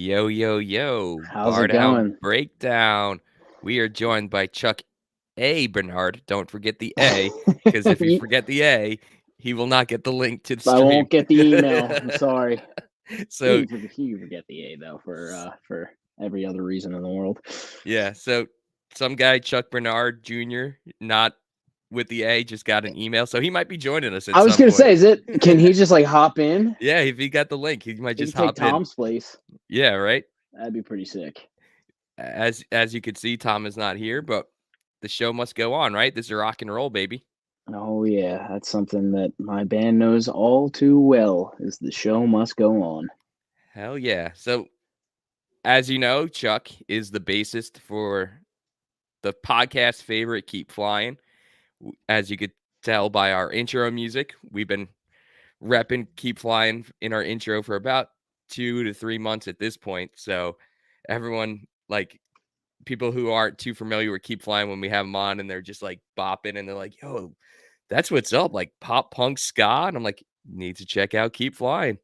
Yo, yo, yo, How's Bar it Down going? Breakdown. We are joined by Chuck A. Bernard. Don't forget the A, because if you You- forget the A, he will not get the link to the I stream. won't get the email. I'm sorry. So, You forget the A though for every other reason in the world. yeah, so some guy, Chuck Bernard Jr., not with the A, just got an email. So he might be joining us at I was some gonna point. say, can he just like hop in? Yeah, if he got the link, he might He just could take hop in. Tom's place. Yeah, right? That'd be pretty sick. As you could see, Tom is not here, but the show must go on, right? This is rock and roll, baby. Oh yeah, that's something that my band knows all too well. Is the show must go on. Hell yeah. So, as you know, Chuck is the bassist for the podcast favorite Keep Flying. As you could tell by our intro music, we've been repping Keep Flying in our intro for about 2 to 3 months at this point. So, everyone, like people who aren't too familiar with Keep Flying, when we have them on and they're just like bopping and they're like, yo, that's what's up, like pop punk ska. And I'm like, need to check out Keep Flying.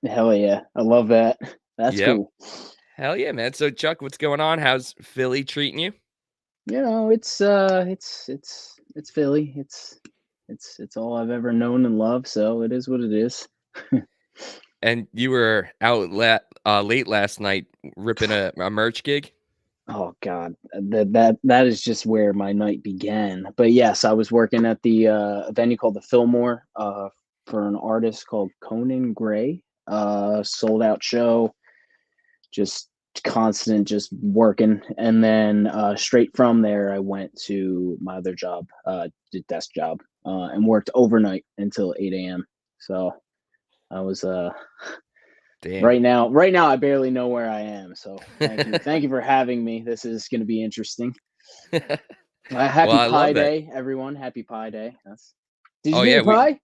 Hell yeah, I love that. That's Yep. cool. Hell yeah, man. So Chuck, what's going on? How's Philly treating you? You know, it's Philly. It's all I've ever known and loved, so it is what it is. And you were out late last night ripping a merch gig. Oh God, that is just where my night began. But yes, I was working at the venue called the Fillmore for an artist called Conan Gray. Sold out show, just constant, just working. And then straight from there, I went to my other job, the desk job, and worked overnight until 8 a.m. So I was Damn. right now, I barely know where I am. So thank you for having me. This is going to be interesting. Well, Happy I love Pie that. Day, everyone! Happy Pie Day. Did you Oh get yeah, your we pie?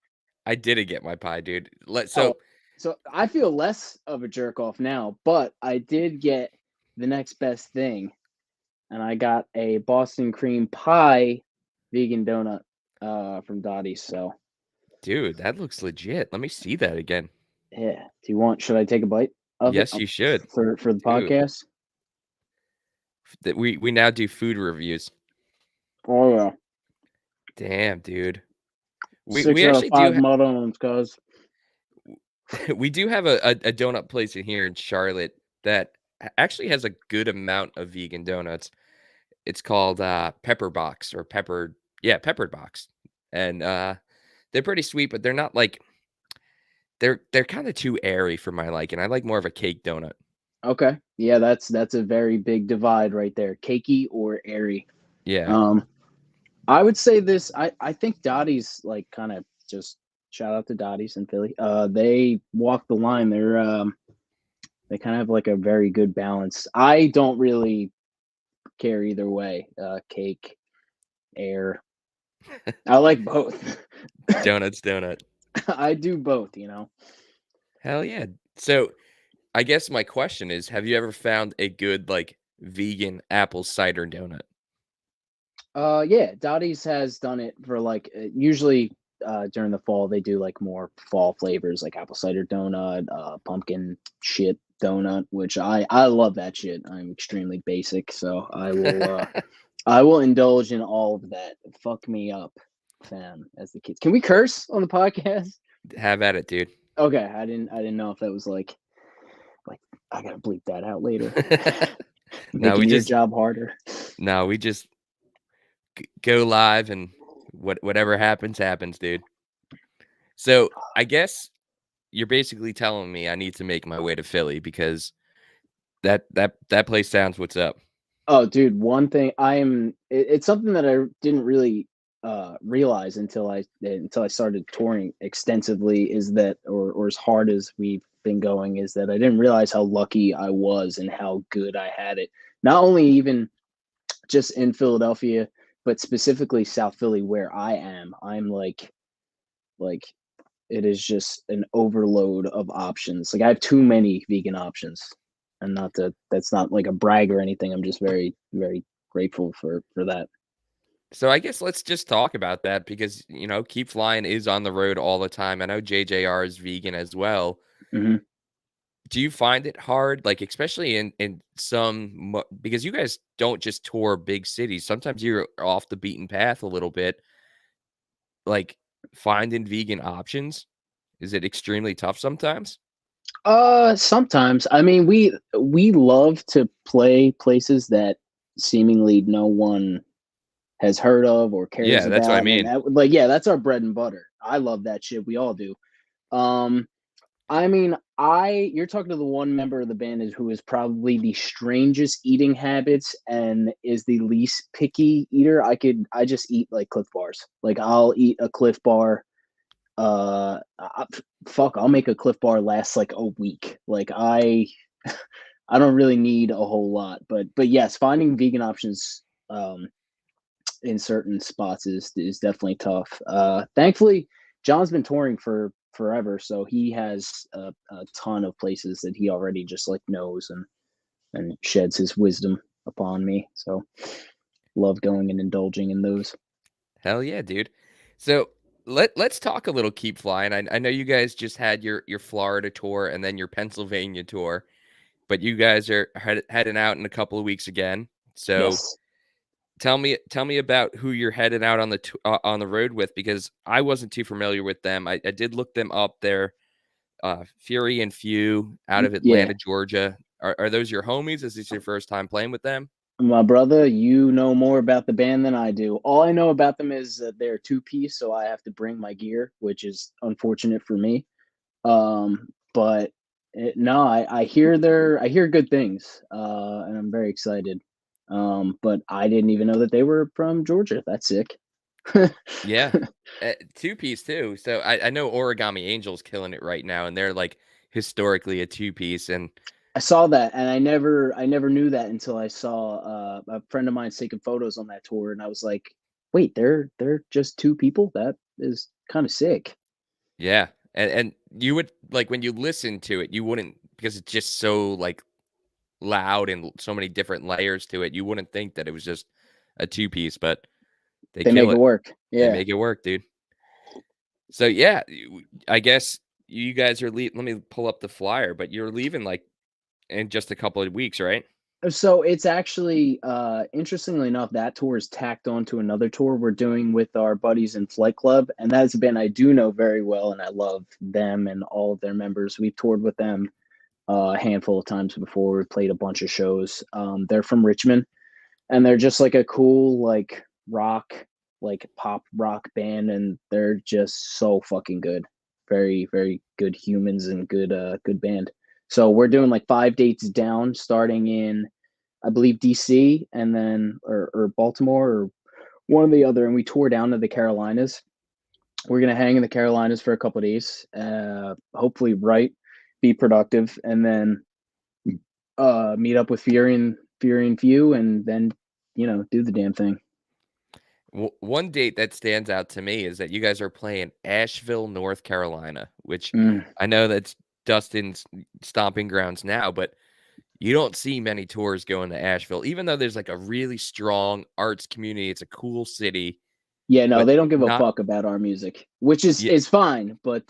I didn't get my pie, dude. Oh, So so I feel less of a jerk off now, but I did get the next best thing, and I got a Boston cream pie vegan donut from Dottie's. So dude, that looks legit. Let me see that again. yeah, do you want? Should I take a bite of it Yes, you should. for the Dude, podcast? that we now do food reviews. Oh yeah, Damn, dude. We six we out of actually do five Madons, cuz. we do have a donut place in here in Charlotte that actually has a good amount of vegan donuts. It's called Pepper Box or Peppered Box. And they're pretty sweet, but they're not like they're kind of too airy for my liking. I like more of a cake donut. Okay, yeah, that's a very big divide right there. Cakey or airy. Yeah. Um, I would say this. I think Dottie's like kind of just shout out to Dottie's in Philly. They walk the line. They kind of have like a very good balance. I don't really care either way. Cake, air. I like both. Donut. I do both. You know. Hell yeah. So I guess my question is, have you ever found a good like vegan apple cider donut? Yeah, Dottie's has done it for like usually during the fall they do like more fall flavors like apple cider donut, pumpkin shit donut, which I love that shit. I'm extremely basic, so I will indulge in all of that. Fuck me up, fam, as the kids. Can we curse on the podcast? Have at it, dude. Okay, I didn't know if that was like I gotta bleep that out later, no, we making your just job harder. no, we just go live and whatever happens, dude. So I guess you're basically telling me I need to make my way to Philly because that place sounds what's up. Oh, dude, one thing it's something that I didn't really realize until I started touring extensively is that or as hard as we've been going is that I didn't realize how lucky I was and how good I had it. Not only even just in Philadelphia, but specifically South Philly where I am. I'm like it is just an overload of options. Like I have too many vegan options. And not to that's not like a brag or anything. I'm just very, very grateful for that. So I guess let's just talk about that because Keep Flying is on the road all the time. I know JJR is vegan as well. Mm-hmm. do you find it hard, like, especially in some because you guys don't just tour big cities, sometimes you're off the beaten path a little bit, like, finding vegan options? Is it extremely tough sometimes? Sometimes. I mean, we love to play places that seemingly no one has heard of or cares Yeah, that's what I about, and mean. that, like, yeah, that's our bread and butter. I love that shit. We all do. Um, I mean, I you're talking to the one member of the band is who is probably the strangest eating habits and is the least picky eater. I just eat like Cliff Bars. Like I'll eat a Cliff Bar. Fuck, I'll make a Cliff Bar last like a week. Like I don't really need a whole lot, but yes, finding vegan options in certain spots is definitely tough. Thankfully, John's been touring for forever, so he has a ton of places that he already just like knows and sheds his wisdom upon me. So love going and indulging in those. Hell yeah, dude. So, let's talk a little Keep Flying. I know you guys just had your Florida tour and then your Pennsylvania tour, but you guys are heading out in a couple of weeks again. So, Yes. tell me about who you're heading out on the road with because I wasn't too familiar with them. I did look them up. They're Fury and Few out of Yeah. Atlanta, Georgia. Are those your homies? Is this your first time playing with them? My brother, you know more about the band than I do. All I know about them is that they're two-piece, so I have to bring my gear, which is unfortunate for me. But no, I hear good things, and I'm very excited. But I didn't even know that they were from Georgia. That's sick. Yeah. Two-piece too. So I know Origami Angel's killing it right now, and they're like historically a two-piece. And I saw that, and I never knew that until I saw a friend of mine taking photos on that tour, and I was like, wait, they're just two people. That is kind of sick. yeah, and you would like when you listen to it, you wouldn't because it's just so like loud and so many different layers to it. You wouldn't think that it was just a two-piece, but they They make kill it it. work. They Yeah. make it work, dude. So yeah, I guess you guys are let me pull up the flyer, but you're leaving like in just a couple of weeks, right? So it's actually interestingly enough, that tour is tacked on to another tour we're doing with our buddies in Flight Club, and that's a band I do know very well, and I love them and all of their members. We've toured with them a handful of times before. We played a bunch of shows. They're from Richmond, and they're just like a cool like rock, like pop rock band, and they're just so fucking good. Very very good humans and good band. So we're doing like 5 dates down, starting in I believe DC and then or Baltimore or one or the other, and we tour down to the Carolinas. We're gonna hang in the Carolinas for a couple of days, hopefully write, be productive, and then meet up with Fury and Few, and then do the damn thing. One date that stands out to me is that you guys are playing Asheville, North Carolina, which Mm. I know that's Dustin's stomping grounds now, but you don't see many tours going to Asheville, even though there's like a really strong arts community. It's a cool city, Yeah, no, but they don't give a not fuck about our music, which is yeah, is fine. But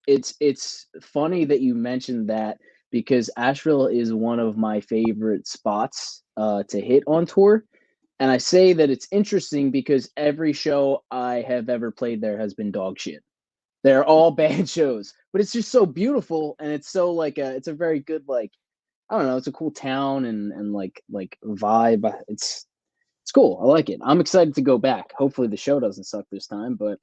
it's funny that you mentioned that because Asheville is one of my favorite spots to hit on tour. And I say that it's interesting because every show I have ever played there has been dog shit. They're all bad shows, but it's just so beautiful, and it's so like it's a very good like I don't know, it's a cool town and like vibe. It's cool. I like it. I'm excited to go back. Hopefully the show doesn't suck this time, but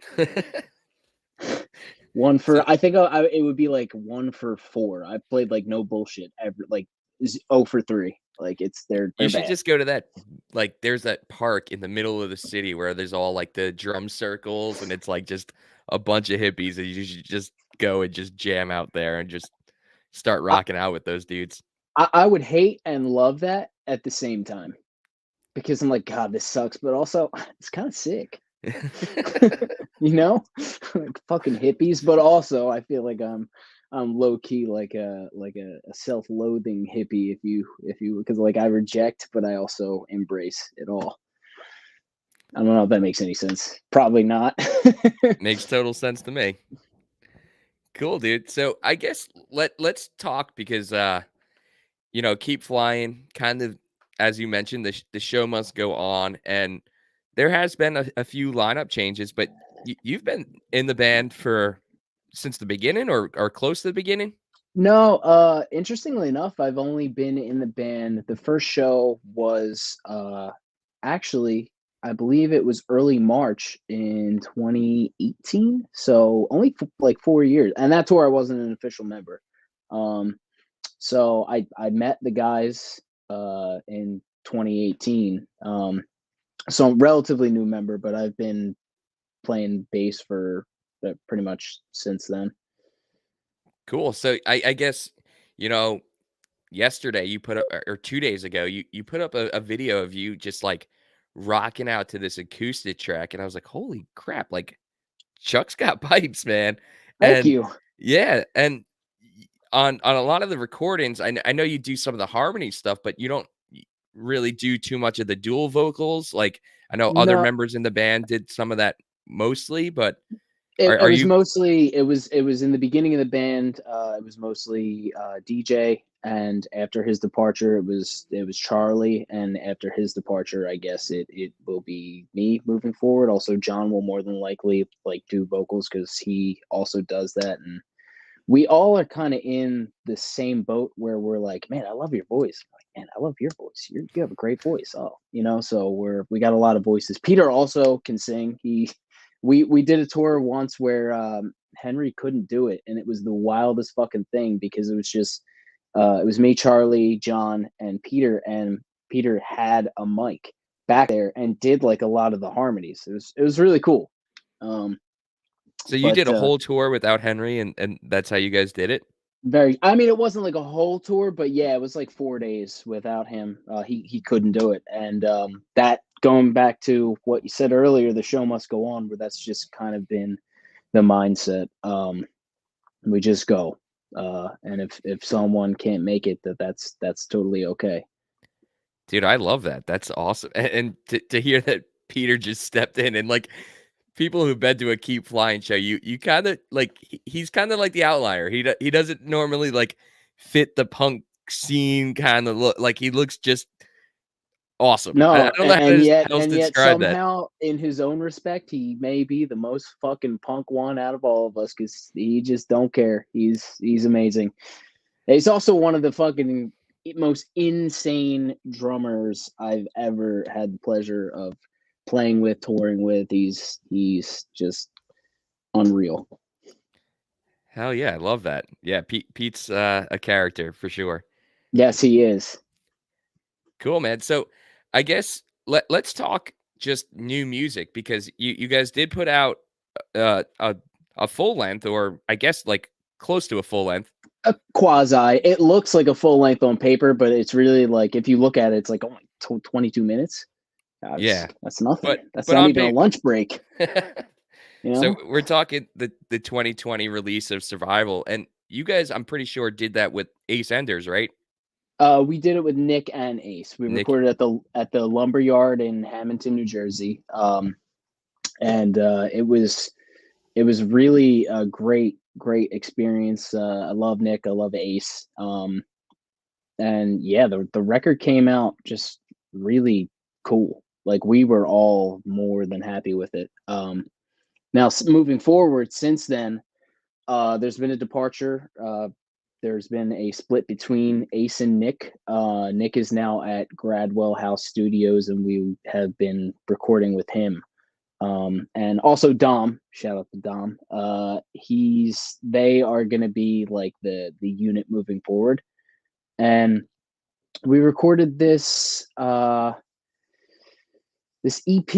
one so for I think it would be like 1 for 4. I played like no bullshit ever like 0 for 3. Like it's you they're should bad. just go to that like there's that park in the middle of the city where there's all like the drum circles and it's like just a bunch of hippies and you should just go and just jam out there and just start I, rocking out with those dudes. I would hate and love that at the same time because I'm like, God, this sucks, but also it's kind of sick. you know, like fucking hippies, but also I feel like I'm low key like a self-loathing hippie if you because like I reject, but I also embrace it all. I don't know if that makes any sense. Probably not. Makes total sense to me. Cool, dude. So I guess let's talk because Keep Flying, kind of as you mentioned, the show must go on, and there has been a few lineup changes, but you've been in the band for since the beginning or close to the beginning. No, interestingly enough, I've only been in the band. The first show was actually, I believe it was early March in 2018. So only like 4 years, and that tour I wasn't an official member. Um, so I met the guys in 2018. So I'm relatively new member, but I've been playing bass for pretty much since then. Cool. So I guess you know yesterday you put up or 2 days ago you put up a video of you just like rocking out to this acoustic track, and I was like, holy crap! Like Chuck's got pipes, man. Thank And you. yeah, and on a lot of the recordings, I know you do some of the harmony stuff, but you don't really do too much of the dual vocals. Like I know other No, members in the band did some of that mostly, but it are was you mostly it was in the beginning of the band. It was mostly DJ, and after his departure, it was Charlie, and after his departure, I guess it will be me moving forward. Also, John will more than likely like do vocals because he also does that, and we all are kind of in the same boat where we're like, man, I love your voice. I'm like, man, I love your voice. You have a great voice. Oh, so we got a lot of voices. Peter also can sing. We did a tour once where Henry couldn't do it, and it was the wildest fucking thing because it was me, Charlie, John, and Peter had a mic back there and did like a lot of the harmonies. It was really cool. Um, so you but did a whole tour without Henry, and that's how you guys did it? I mean, it wasn't like a whole tour, but yeah, it was like 4 days without him. He couldn't do it, and that going back to what you said earlier, the show must go on. Where that's just kind of been the mindset. We just go, and if someone can't make it, that's totally okay. Dude, I love that. That's awesome. And to hear that Peter just stepped in and like people who've been to a Keep Flying show, you kind of like he's kind of like the outlier. He doesn't normally like fit the punk scene kind of look. Like he looks just awesome. I No, don't know how else and to yet describe that. somehow, in his own respect, he may be the most fucking punk one out of all of us because he just don't care. He's amazing. He's also one of the fucking most insane drummers I've ever had the pleasure of playing with, touring with. He's just unreal. Hell yeah, I love that. Yeah, Pete's a character for sure. Yes, he is. Cool, man. So I guess let's talk just new music because you guys did put out uh, a a full length, or I guess like close to a full length. A quasi. It looks like a full length on paper, but it's really like if you look at it, it's like only 22 minutes. Yeah, That's nothing. but That's but not on even a paper. lunch break. You So know. we're talking the 2020 release of Survival, and you guys, I'm pretty sure, did that with Ace Enders, right? We did it with Nick and Ace. We Nick. recorded at the lumber yard in Hamilton, New Jersey. And it was really a great experience. I love Nick. I love Ace. And yeah, the record came out just really cool. Like we were all more than happy with it. Now moving forward, since then, there's been a departure. There's been a split between Ace and Nick. Nick is now at Gradwell House Studios, and we have been recording with him. And also Dom, shout out to Dom. They are going to be like the unit moving forward. And we recorded this EP.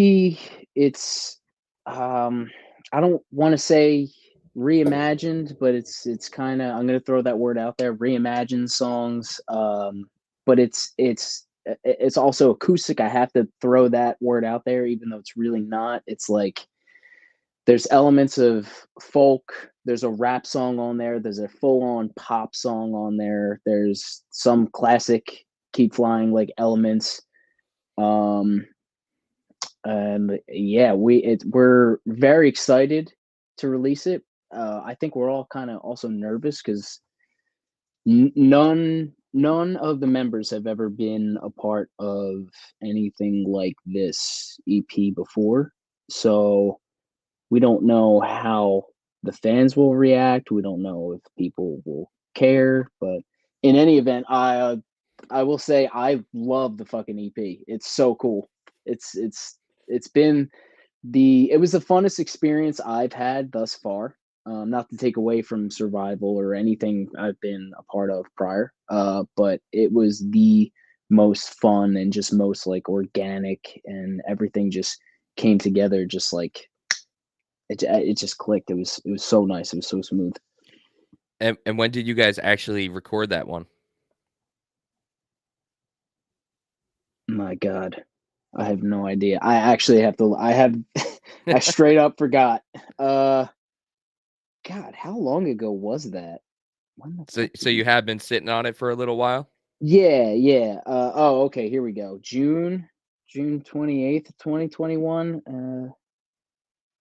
It's I don't want to say reimagined, but it's kind of, I'm gonna throw that word out there, reimagined songs. But it's also acoustic. I have to throw that word out there, even though it's really not. It's like there's elements of folk. There's a rap song on there. There's a full-on pop song on there. There's some classic Keep Flying like elements. Um, and yeah, we're very excited to release it. I think we're all kind of also nervous because none of the members have ever been a part of anything like this EP before. So we don't know how the fans will react. We don't know if people will care, but in any event, I will say I love the fucking EP. It's so cool. It's been it was the funnest experience I've had thus far. Not to take away from Survival or anything I've been a part of prior, but it was the most fun and just most like organic, and everything just came together just like it just clicked. It was so nice. It was so smooth. And when did you guys actually record that one? My God, I have no idea. I actually have to. I have. I straight up forgot. God, how long ago was that? When the So fuck so did you have been sitting on it for a little while? Yeah, yeah. Oh, okay. Here we go. June 28th, 2021.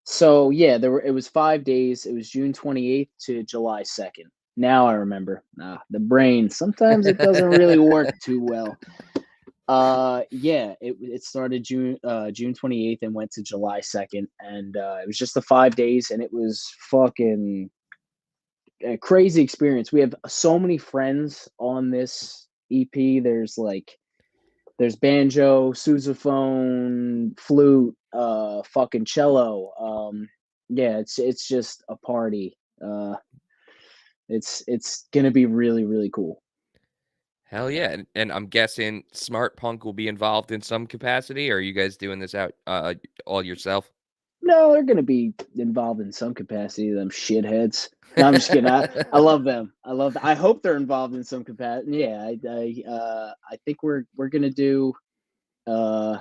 So yeah, it was 5 days. It was June 28th to July 2nd. Now I remember. The brain sometimes it doesn't really work too well. Yeah, it started June 28th and went to July 2nd, and it was just the 5 days, and it was fucking a crazy experience. We have so many friends on this EP. There's banjo, sousaphone, flute, fucking cello. Yeah, it's just a party. It's gonna be really really cool. Hell yeah. And I'm guessing Smart Punk will be involved in some capacity, or are you guys doing this out all yourself? No, they're gonna be involved in some capacity. Them shitheads. No, I'm just kidding. I love them. I love. I hope they're involved in some capacity. Yeah, I think we're gonna do uh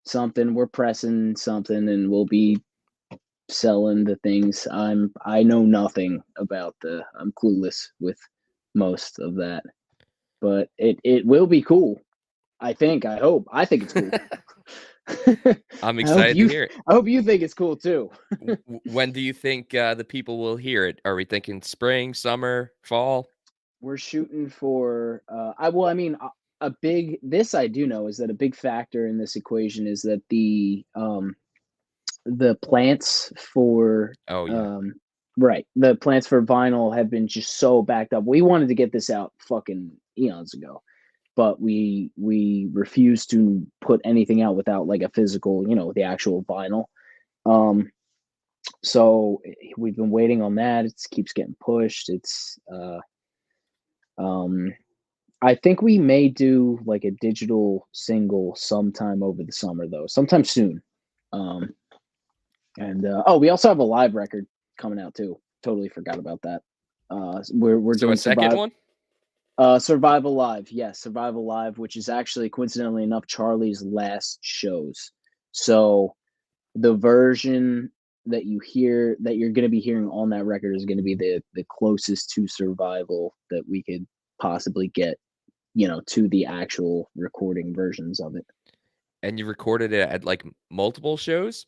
something. We're pressing something, and we'll be selling the things. I know nothing about I'm clueless with most of that, but it will be cool. I think. I hope. I think it's cool. I'm I hope excited to you. hear it. I hope you think it's cool too. When do you think the people will hear it? Are we thinking spring, summer, fall? We're shooting for. I mean, a big. This I do know is that a big factor in this equation is that the plants for Oh yeah. right, the plants for vinyl have been just so backed up. We wanted to get this out fucking eons ago, but we refused to put anything out without like a physical, the actual vinyl. um so we've been waiting on that. It keeps getting pushed. It's um I think we may do like a digital single sometime over the summer, though, sometime soon. um And oh, we also have a live record coming out too. Totally forgot about that. We're So a doing second one? Survival Live. Yes, Survival Live, which is actually coincidentally enough Charlie's last shows. So the version that you're going to be hearing on that record is going to be the closest to Survival that we could possibly get, to the actual recording versions of it. And you recorded it at like multiple shows?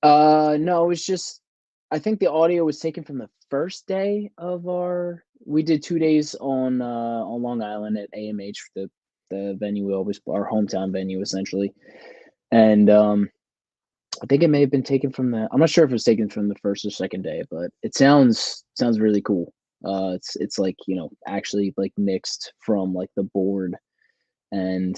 No, it was just I think the audio was taken from the first day of we did 2 days on Long Island at AMH, the venue we always our hometown venue essentially. And I think it may have been taken from I'm not sure if it was taken from the first or second day, but it sounds really cool. It's like, actually like mixed from like the board, and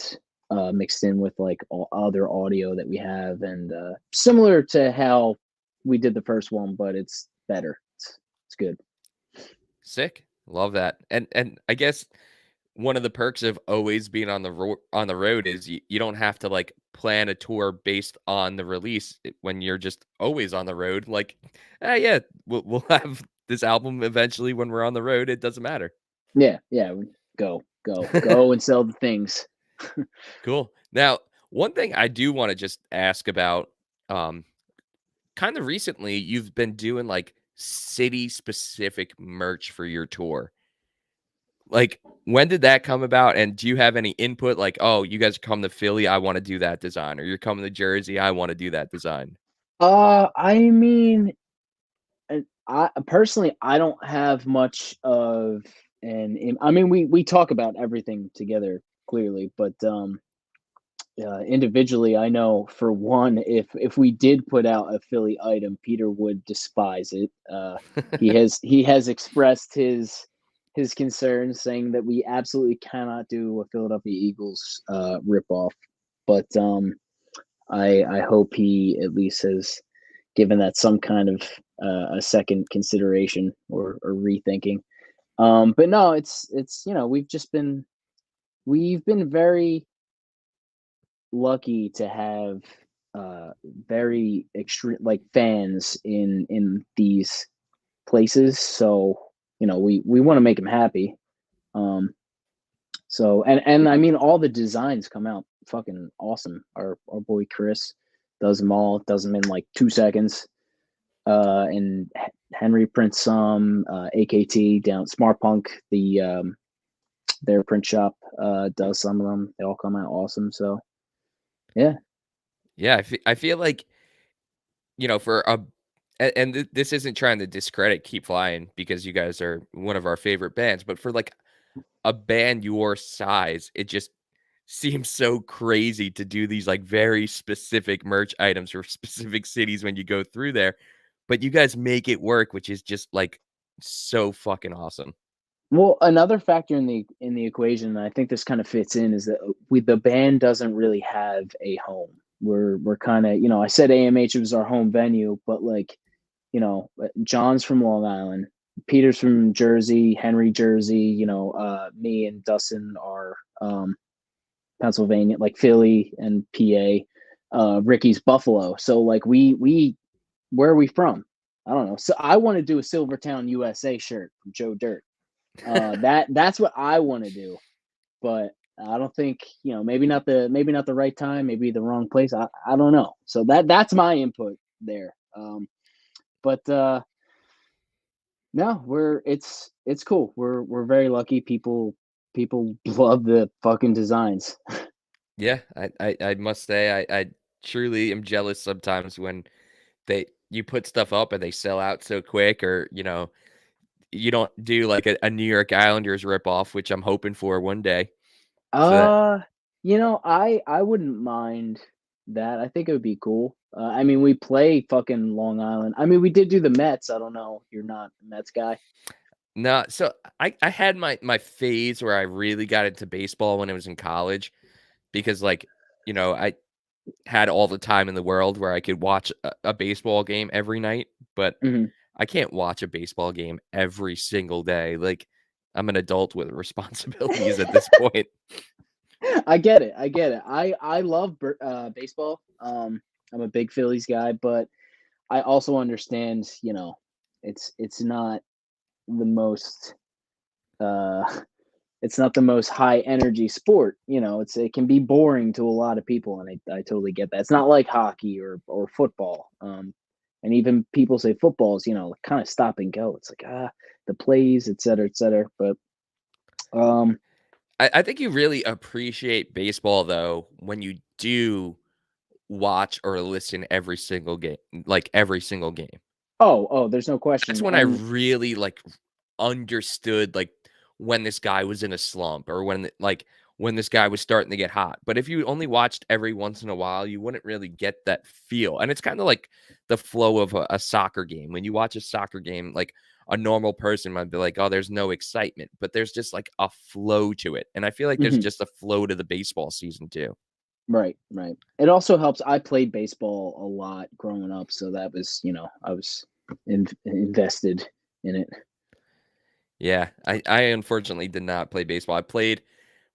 mixed in with like all other audio that we have, and similar to how we did the first one, but it's better. It's good. Sick. Love that. And I guess one of the perks of always being on on the road is you don't have to like plan a tour based on the release when you're just always on the road. Like, yeah, we'll have this album eventually when we're on the road. It doesn't matter. Yeah, yeah. Go and sell the things. Cool. Now, one thing I do want to just ask about, um, kind of recently, you've been doing like city specific merch for your tour. Like, when did that come about? And do you have any input? Like, oh, you guys come to Philly, I want to do that design, or you're coming to Jersey, I want to do that design. I mean, I personally, I don't have much of I mean, we talk about everything together clearly, but individually, I know for one, if we did put out a Philly item, Peter would despise it. He has expressed his concerns, saying that we absolutely cannot do a Philadelphia Eagles ripoff. But I hope he at least has given that some kind of a second consideration or rethinking. But no, it's we've been very lucky to have very extreme like fans in these places. So we want to make them happy. Um, so and I mean all the designs come out fucking awesome. Our boy Chris does them all. Does them in like 2 seconds. And Henry prints some. AKT down Smart Punk, their print shop does some of them. They all come out awesome. So yeah. Yeah, I feel like, for this isn't trying to discredit Keep Flying because you guys are one of our favorite bands, but for like a band your size, it just seems so crazy to do these like very specific merch items for specific cities when you go through there. But you guys make it work, which is just like so fucking awesome. Well, another factor in the equation, and I think this kind of fits in, is that the band doesn't really have a home. We're kind of I said AMH was our home venue, but like John's from Long Island, Peter's from Jersey, Henry Jersey. Me and Dustin are Pennsylvania, like Philly and PA. Ricky's Buffalo. So like we where are we from? I don't know. So I want to do a Silvertown, USA shirt from Joe Dirt. That's what I want to do, but I don't think maybe not the right time, maybe the wrong place. I don't know. So that's my input there. But no, it's cool. We're very lucky. People love the fucking designs. Yeah, I must say I truly am jealous sometimes when you put stuff up and they sell out so quick, or you don't do like a New York Islanders ripoff, which I'm hoping for one day. So that Uh, I wouldn't mind that. I think it would be cool. I mean, we play fucking Long Island. I mean, we did do the Mets. I don't know. You're not a Mets guy. no, so I had my phase where I really got into baseball when I was in college because like, I had all the time in the world where I could watch a baseball game every night, but Mhm. I can't watch a baseball game every single day. Like I'm an adult with responsibilities at this point. I get it. I get it. I love baseball. I'm a big Phillies guy, but I also understand. It's not the most uh it's not the most high energy sport. It can be boring to a lot of people, and I totally get that. It's not like hockey or football. And even people say football is kind of stop and go. It's like the plays, et cetera, et cetera. But um, I think you really appreciate baseball though when you do watch or listen every single game, like every single game. there's no That's question. when I And really like understood like when this guy was in a slump or when this guy was starting to get hot. But if you only watched every once in a while, you wouldn't really get that feel. And it's kind of like the flow of a soccer game. When you watch a soccer game, like a normal person might be like, oh, there's no excitement, but there's just like a flow to it. And I feel like there's mhm, just a flow to the baseball season too. right, right. It also helps. I played baseball a lot growing up, so that was I was invested in it. Yeah, I unfortunately did not play baseball. I played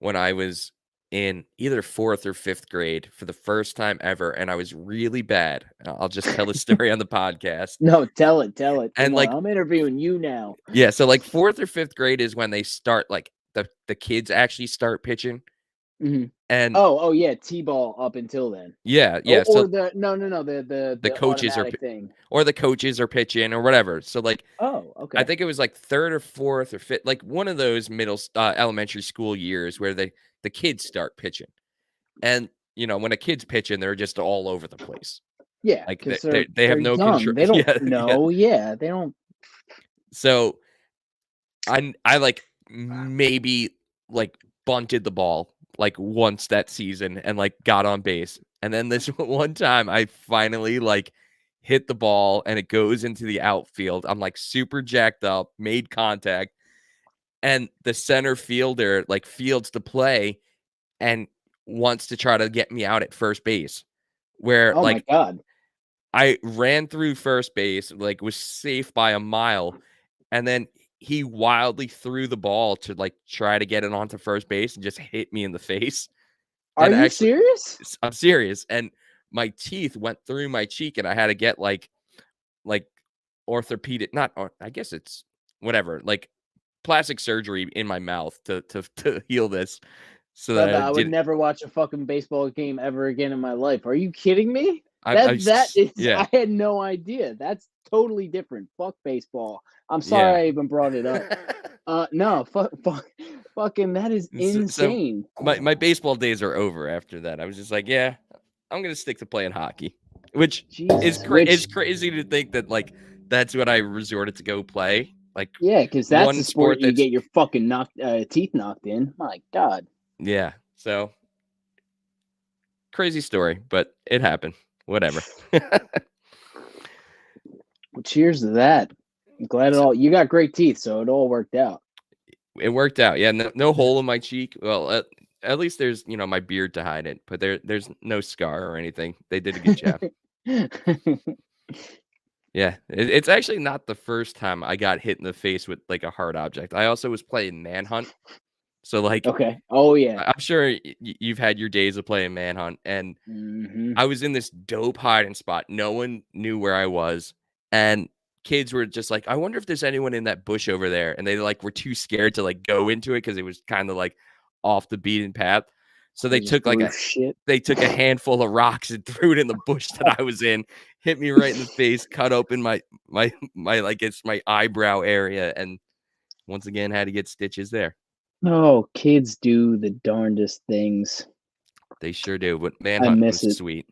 when I was in either 4th or 5th grade for the first time ever, and I was really bad. I'll just tell the story on the podcast. No, tell it, tell it. Come And, on, like I'm interviewing you now. yeah, so, like, 4th or 5th grade is when they start, like, the kids actually start pitching, Mhm. and Oh, yeah, T-ball up until then. yeah, Oh, yeah, or so the no, the the coaches are automatic pi thing. or the coaches are pitching or whatever. So, like, Oh, I okay. think it was, like, 3rd or 4th or 5th, like, one of those elementary school years where the kids start pitching. And, when a kid's pitching, they're just all over the place. Yeah, Like, because they have they're no young. control. They don't Yeah, yeah. know. Yeah, they don't So I like maybe like bunted the ball like once that season and like got on base. And then this one time I finally like hit the ball and it goes into the outfield. I'm like super jacked up, made contact, and the center fielder like fields the play and wants to try to get me out at first base. Where Oh my like god. I ran through first base, like was safe by a mile, and then he wildly threw the ball to like try to get it onto first base and just hit me in the face. Are And you actually, serious? I'm serious. And my teeth went through my cheek, and I had to get like orthopedic, not I guess it's whatever, like plastic surgery in my mouth to heal this, so that Brother, I I would did. never watch a fucking baseball game ever again in my life. Are you kidding me? I That is yeah I had no idea. That's totally different. Fuck baseball. I'm yeah. sorry I even brought it up. No, fucking that is So insane. my baseball days are over after that. I was just like, yeah, I'm gonna stick to playing hockey, which is Jesus, which crazy to think that like that's what I resorted to go play. Like yeah, because that's the one sport sport you that's get your fucking teeth knocked in. My God. yeah. So crazy story, but it happened. Whatever. Well, cheers to that. I'm glad it So all you got great teeth, so it all worked out. it worked out. Yeah, no hole in my cheek. Well, at least there's my beard to hide it, but there's no scar or anything. They did a good job. Yeah, it's actually not the first time I got hit in the face with like a hard object. I also was playing Manhunt, so like Okay. Oh yeah. I'm sure you've had your days of playing Manhunt, and Hmm. I was in this dope hiding spot. No one knew where I was, and kids were just like, "I wonder if there's anyone in that bush over there," and they like were too scared to like go into it because it was kind of like off the beaten path. So They just threw shit. they took a handful of rocks and threw it in the bush that I was in, hit me right in the face, cut open my like it's my eyebrow area, and once again had to get stitches there. Oh, kids do the darndest things. They sure do, but I Manhunt miss was it. sweet.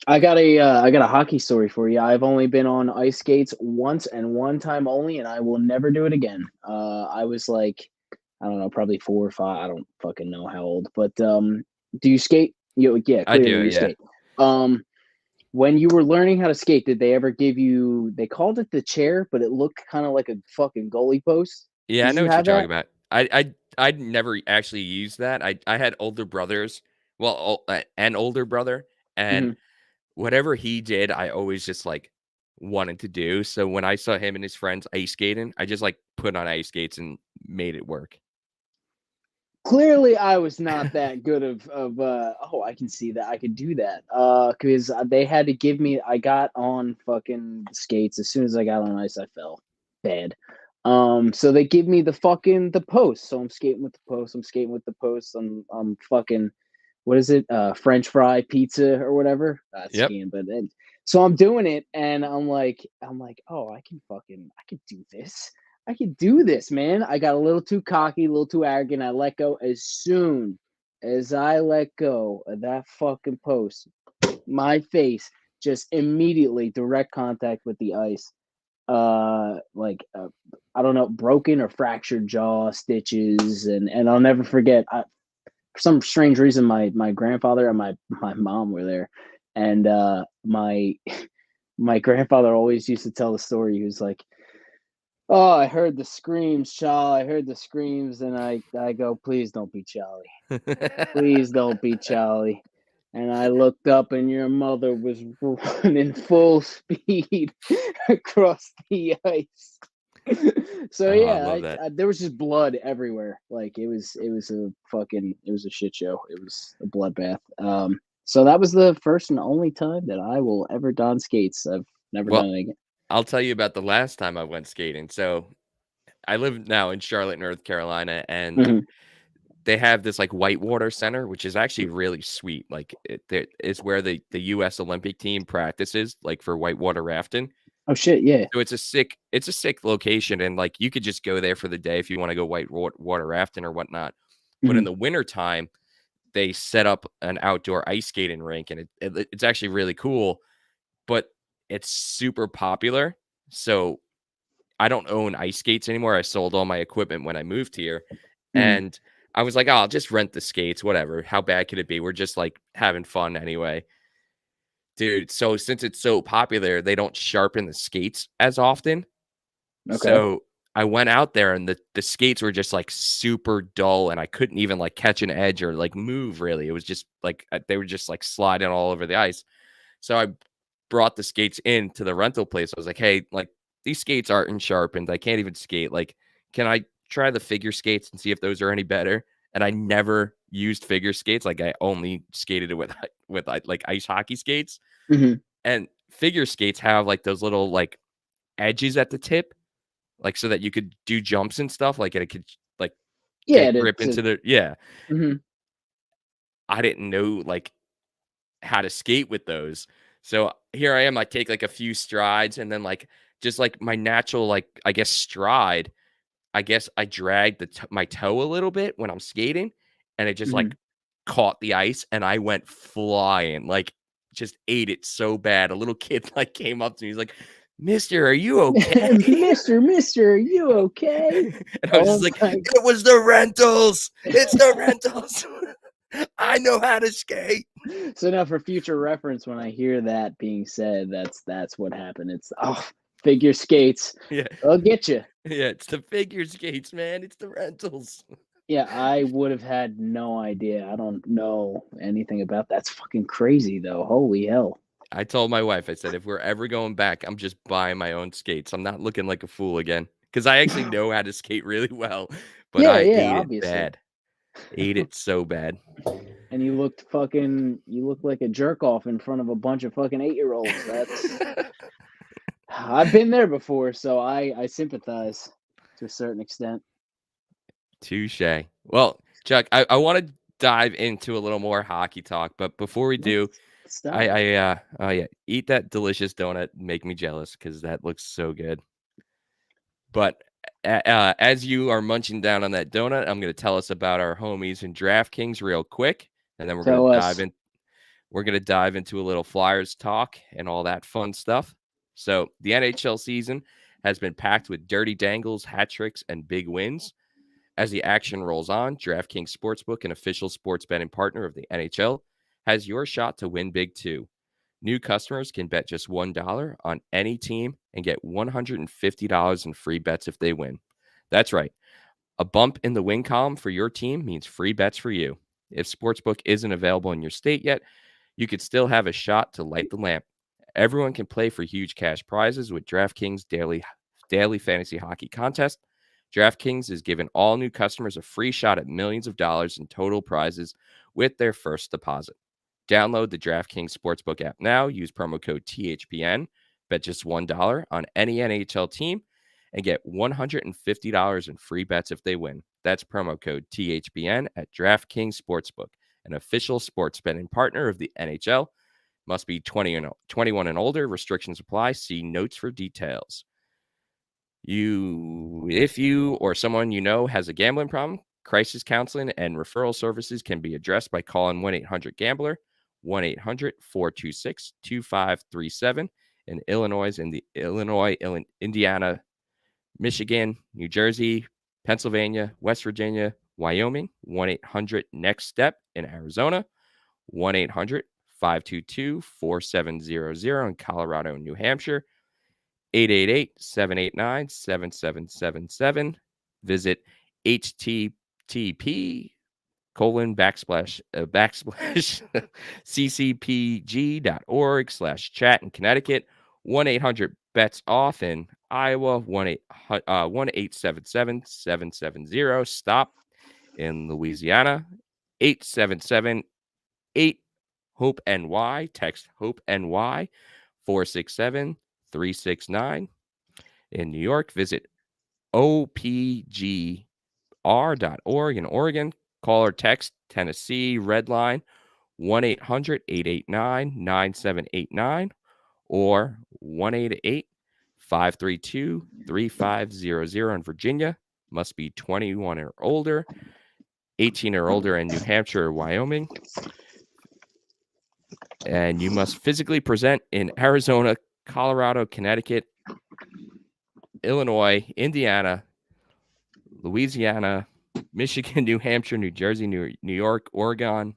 I got a hockey story for you. I've only been on ice skates once and one time only, and I will never do it again. I was like, I don't know, probably 4 or 5. I don't fucking know how old, but do you skate? Yeah, I clearly do, you yeah. skate. Um, when you were learning how to skate, did they ever give you? They called it the chair, but it looked kind of like a fucking goalie post. Yeah, I Did know you what you're have talking that? about. I'd never actually used that. I had older brothers, well, an older brother, and Hmm. whatever he did, I always just like wanted to do. So when I saw him and his friends ice skating, I just like put on ice skates and made it work. Clearly I was not that good of oh, I can see that I could do that because they had to give me. I got on fucking skates as soon as I got on ice. I fell bad. So they give me the post. So I'm skating with the post. I'm skating with the post. I'm fucking, what is it, French fry pizza or whatever. Yep. Skiing, but then, so I'm doing it and I'm like, oh, I can do this. I can do this, man. I got a little too cocky, a little too arrogant. I let go. As soon as I let go of that fucking post, my face just immediately direct contact with the ice. Like I don't know, broken or fractured jaw, stitches, and I'll never forget. For some strange reason, my grandfather and my mom were there, and my grandfather always used to tell the story. He was like, "Oh, I heard the screams, Charlie. I heard the screams." And I go, "Please don't be Charlie. Please don't be Charlie." And I looked up, and your mother was running full speed across the ice. So Oh, I yeah, love that. there was just blood everywhere. Like it was a shit show. It was a bloodbath. So that was the first and only time that I will ever don skates. I've never Well, done it again. I'll tell you about the last time I went skating. So I live now in Charlotte, North Carolina, and Mhm. they have this like whitewater center, which is actually really sweet. Like it's where the U.S. Olympic team practices, like for whitewater rafting. Oh shit, yeah. So it's a sick location, and like you could just go there for the day if you want to go water rafting or whatnot. But in Mhm. the wintertime, they set up an outdoor ice skating rink, and it's actually really cool. But it's super popular, so I don't own ice skates anymore. I sold all my equipment when I moved here. Mm, And I was like, oh, I'll just rent the skates, whatever. How bad could it be? We're just like having fun anyway. Dude, so since it's so popular, they don't sharpen the skates as often. okay. So I went out there and the skates were just like super dull and I couldn't even like catch an edge or like move really. It was just like they were just like sliding all over the ice. So I brought the skates into the rental place. I was like, "Hey, like these skates aren't sharpened. I can't even skate. Like, can I try the figure skates and see if those are any better?" And I never used figure skates. Like I only skated it with like ice hockey skates. Hmm. And figure skates have like those little like edges at the tip, like so that you could do jumps and stuff. Like it could like Yeah, get grip into the yeah. mhm. I didn't know like how to skate with those. So here I am, I take like a few strides and then like just like my natural like I guess stride, I guess I dragged my toe a little bit when I'm skating and it just Mhm. like caught the ice and I went flying, like just ate it so bad. A little kid like came up to me. He's like, "Mister, are you okay?" Mister, are you okay? And I was just Oh like, my "It was the rentals. It's the rentals. I know how to skate." So now for future reference, when I hear that being said, that's what happened. It's, "Oh, figure skates. Yeah. I'll get you." Yeah, it's the figure skates, man. It's the rentals. Yeah, I would have had no idea. I don't know anything about that's fucking crazy though. Holy hell. I told my wife, I said, if we're ever going back, I'm just buying my own skates. I'm not looking like a fool again. Because I actually know how to skate really well, but Yeah, I yeah, ate it obviously. bad. Ate it so bad. And you look like a jerk off in front of a bunch of fucking 8-year-olds. That's I've been there before, so I sympathize to a certain extent. Touche. Well, Chuck, I want to dive into a little more hockey talk, but before we do, Let's dive. oh yeah, eat that delicious donut. Make me jealous because that looks so good. But as you are munching down on that donut, I'm going to tell us about our homies in DraftKings real quick, and then Tell us. we're going to dive into a little Flyers talk and all that fun stuff. So the NHL season has been packed with dirty dangles, hat tricks, and big wins. As the action rolls on, DraftKings Sportsbook, an official sports betting partner of the NHL, has your shot to win big too. New customers can bet just $1 on any team and get $150 in free bets if they win. That's right. A bump in the win column for your team means free bets for you. If Sportsbook isn't available in your state yet, you could still have a shot to light the lamp. Everyone can play for huge cash prizes with DraftKings daily fantasy hockey contest. DraftKings is giving all new customers a free shot at millions of dollars in total prizes with their first deposit. Download the DraftKings Sportsbook app now. Use promo code THPN. Bet just $1 on any NHL team and get $150 in free bets if they win. That's promo code THPN at DraftKings Sportsbook, an official sports betting partner of the NHL. Must be 21 and older. Restrictions apply. See notes for details. If you or someone you know has a gambling problem, crisis counseling and referral services can be addressed by calling 1-800-GAMBLER, 1-800-426-2537 in Illinois, Indiana, Michigan, New Jersey, Pennsylvania, West Virginia, Wyoming, 1-800-NEXT-STEP in Arizona, 1-800-522-4700 in Colorado and New Hampshire, 888-789-7777. Visit http backslash ccpg.org/chat in Connecticut, 1-800-BETS-OFF in Iowa, 1-877-770 in Louisiana, 877-8-HOPE-NY. Text HOPE-NY 467-369. In New York, visit opgr.org in Oregon. Call or text Tennessee Red Line 1-800-889-9789 or 1-888-532-3500 in Virginia. Must be 21 or older, 18 or older in New Hampshire or Wyoming. And you must physically present in Arizona, Colorado, Connecticut, Illinois, Indiana, Louisiana, Michigan, New Hampshire, New Jersey, New York, Oregon,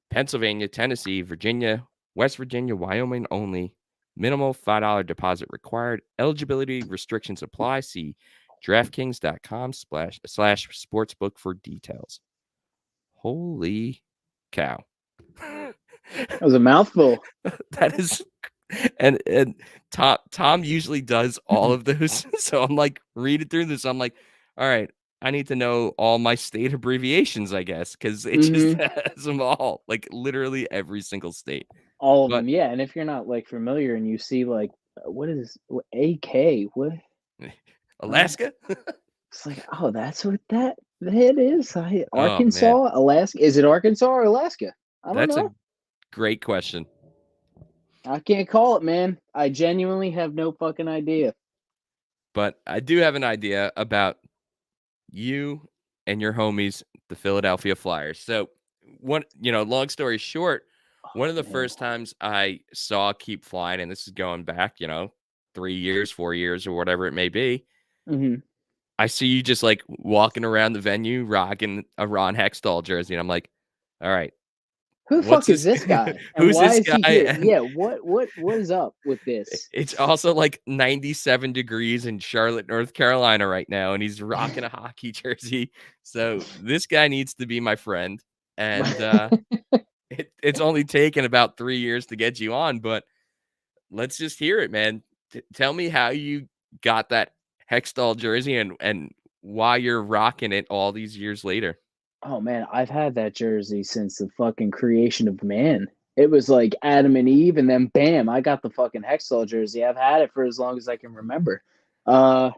Pennsylvania, Tennessee, Virginia, West Virginia, Wyoming only. Minimal $5 deposit required. Eligibility restrictions apply. See DraftKings.com/sportsbook for details. Holy cow. That was a mouthful. That is, and Tom usually does all of those. So I'm like reading through this. I'm like, all right, I need to know all my state abbreviations, I guess, because it just has them all, like literally every single state. All of But them, yeah. And if you're not like familiar and you see like what is AK? What Alaska? it's like, oh, that's what that is. Oh man, Arkansas, Alaska. Is it Arkansas or Alaska? I don't that's a know. great question. I can't call it, man. I genuinely have no fucking idea. But I do have an idea about you and your homies, the Philadelphia Flyers. So, long story short, one of the Man. first times I saw Keep Flying, and this is going back, 3 years, 4 years, or whatever it may be. Mhm. I see you just like walking around the venue, rocking a Ron Hextall jersey, and I'm like, all right, Who the what's fuck is this? this guy? And Who's why this is he guy? here? And Yeah, what is up with this? it's also like 97 degrees in Charlotte, North Carolina right now, and he's rocking a hockey jersey. So this guy needs to be my friend. And it's only taken about 3 years to get you on, but let's just hear it, man. Tell me how you got that Hextall jersey and why you're rocking it all these years later. Oh man, I've had that jersey since the fucking creation of man. It was like Adam and Eve, and then bam, I got the fucking Hextall jersey. I've had it for as long as I can remember. Uh,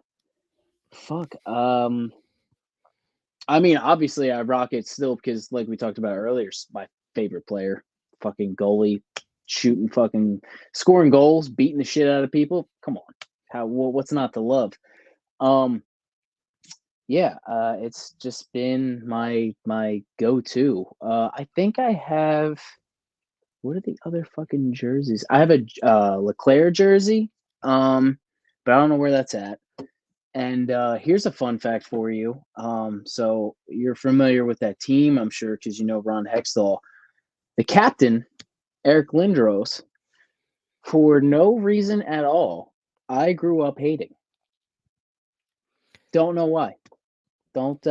fuck. I mean, obviously, I rock it still because, like we talked about earlier, my favorite player, fucking goalie, shooting, fucking scoring goals, beating the shit out of people. Come on, what's not to love? Um, yeah, it's just been my go-to. I think I have what are the other fucking jerseys? I have a Leclerc jersey, but I don't know where that's at. And here's a fun fact for you. So you're familiar with that team, I'm sure, because you know Ron Hextall. The captain, Eric Lindros, for no reason at all, I grew up hating. Don't know why. Don't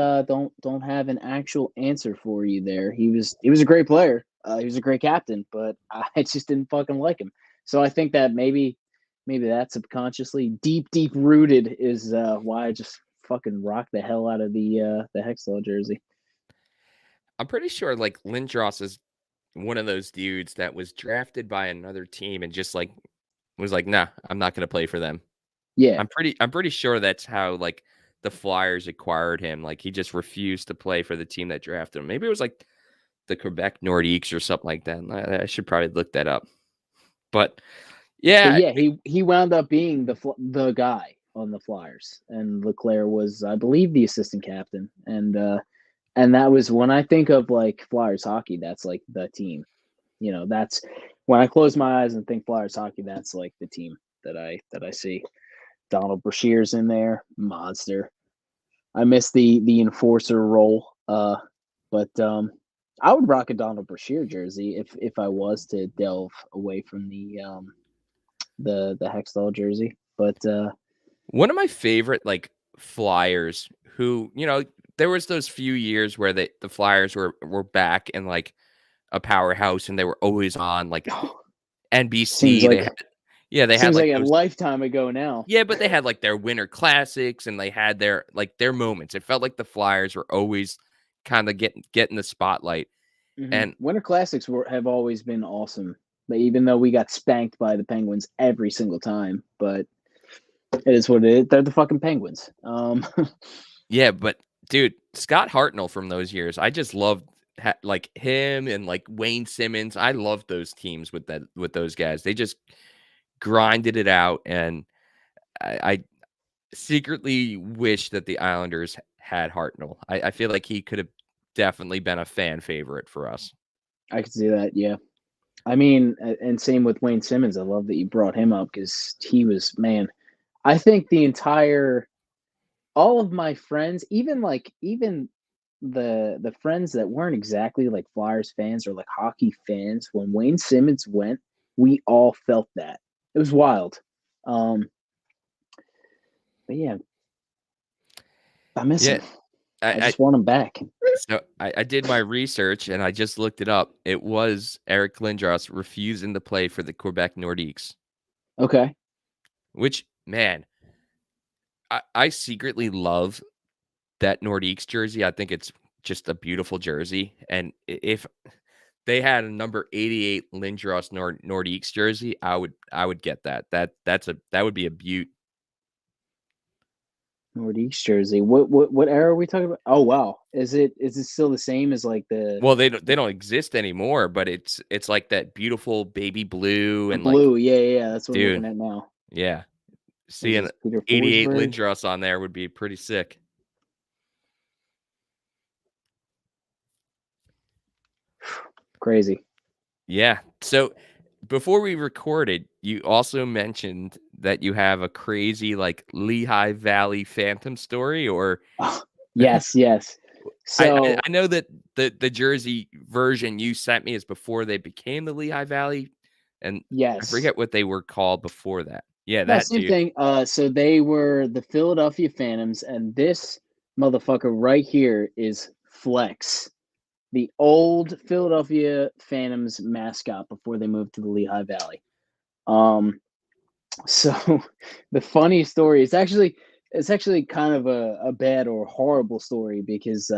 have an actual answer for you there. He was a great player. He was a great captain, but I just didn't fucking like him. So I think that maybe that subconsciously deep rooted is why I just fucking rock the hell out of the Hextall jersey. I'm pretty sure like Lindros is one of those dudes that was drafted by another team and just like was like, nah, I'm not gonna play for them. Yeah. I'm pretty sure that's how like the Flyers acquired him. Like he just refused to play for the team that drafted him. Maybe it was like the Quebec Nordiques or something like that. I should probably look that up. But But yeah, yeah, he wound up being the guy on the Flyers, and Leclerc was, I believe, the assistant captain, and that was when I think of like Flyers hockey, that's like the team. That's when I close my eyes and think Flyers hockey, that's like the team that I see. Donald Brashear's in there, monster. I miss the enforcer role, but I would rock a Donald Brashear jersey if I was to delve away from the Hextall jersey. But one of my favorite like Flyers who, there was those few years where the Flyers were back in like a powerhouse and they were always on like seems NBC. They like had yeah, they had seems like like a those lifetime ago now. yeah, but they had like their winter classics and they had their moments. It felt like the Flyers were always kind of getting the spotlight. And Winter Classics have always been awesome, but even though we got spanked by the Penguins every single time, but it is what it is. They're the fucking Penguins. yeah, but dude, Scott Hartnell from those years, I just loved like him and like Wayne Simmons. I loved those teams with those guys. They just grinded it out, and I secretly wish that the Islanders had Hartnell. I feel like he could have definitely been a fan favorite for us. I could see that. Yeah. I mean, and same with Wayne Simmons. I love that you brought him up because he was, man, I think all of my friends, even the friends that weren't exactly like Flyers fans or like hockey fans, when Wayne Simmons went, we all felt that. It was wild. Um, but yeah, I miss Yeah, him. I I just want him back. so I did my research and I just looked it up. It was Eric Lindros refusing to play for the Quebec Nordiques, Okay. which, man, I secretly love that Nordiques jersey. I think it's just a beautiful jersey, and if they had a number 88 Lindros Nordiques jersey, I would get that. That would be a beaut. Nordiques jersey. What era are we talking about? Oh wow. Is it still the same as like the Well, they don't exist anymore, but it's like that beautiful baby blue and like, blue? Yeah, yeah, yeah. That's what I'm looking dude, at now. yeah. Is Seeing this Peter 88 Forsberg? Lindros on there would be pretty sick. Crazy. Yeah. So before we recorded, you also mentioned that you have a crazy like Lehigh Valley Phantom story, or Oh, yes, yes. So I know that the Jersey version you sent me is before they became the Lehigh Valley, and I yes. forget what they were called before that. Yeah, No, that same dude. thing. So they were the Philadelphia Phantoms, and this motherfucker right here is Flex, the old Philadelphia Phantoms mascot before they moved to the Lehigh Valley. Um, so the funny story is actually kind of a bad or horrible story because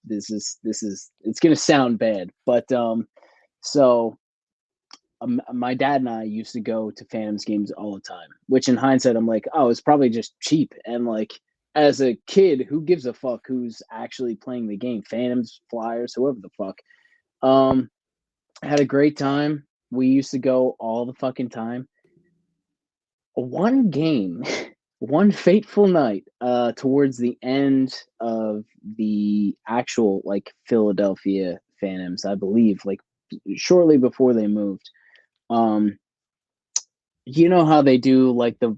this is it's gonna sound bad, but so my dad and I used to go to Phantoms games all the time, which in hindsight, I'm like, oh, it's probably just cheap. And like, as a kid, who gives a fuck who's actually playing the game? Phantoms, Flyers, whoever the fuck. Um, had a great time. We used to go all the fucking time. One game, one fateful night, towards the end of the actual like Philadelphia Phantoms, I believe, like shortly before they moved. Um, You know how they do like the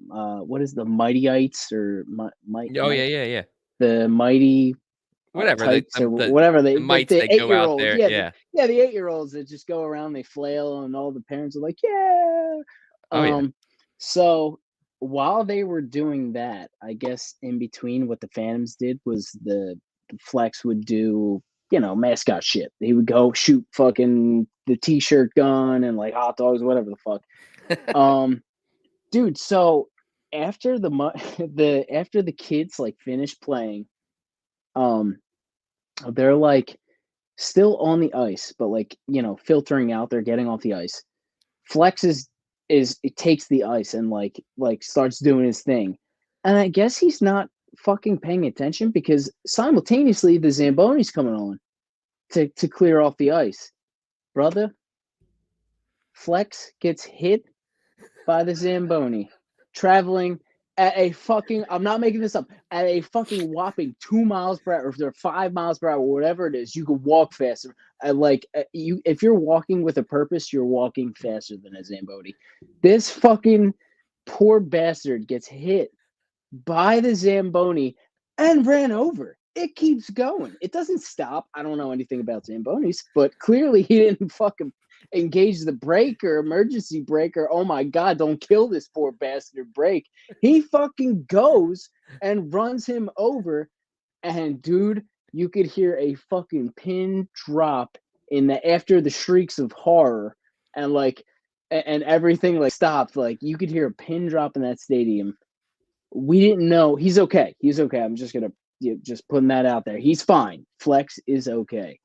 what is the Mightyites or Oh yeah, yeah, yeah. the Mighty Whatever Tights or the whatever the they like mites the that go out 8-year-olds. there. Yeah. Yeah, the 8-year-olds that just go around, they flail, and all the parents are like, yeah. Oh yeah. So while they were doing that, I guess in between what the Phantoms did was the Flex would do, mascot shit. He would go shoot fucking the t-shirt gun and like hot dogs, whatever the fuck. Um, Dude, so after after the kids like finish playing, um, they're like still on the ice, but like filtering out. They're getting off the ice. Flex is it takes the ice and like starts doing his thing, and I guess he's not fucking paying attention because simultaneously the Zamboni's coming on to clear off the ice. Brother, Flex gets hit by the Zamboni, traveling at a fucking, I'm not making this up, at a fucking whopping 2 miles per hour, or if they're 5 miles per hour, whatever it is, you can walk faster. If you're walking with a purpose, you're walking faster than a Zamboni. This fucking poor bastard gets hit by the Zamboni and ran over. It keeps going. It doesn't stop. I don't know anything about Zambonis, but clearly he didn't fucking engage the brake or emergency brake or, oh my God, don't kill this poor bastard brake. He fucking goes and runs him over. And dude, you could hear a fucking pin drop in the after the shrieks of horror and like and everything like stopped. Like you could hear a pin drop in that stadium. We didn't know. He's okay. He's okay. I'm just gonna just putting that out there. He's fine. Flex is okay.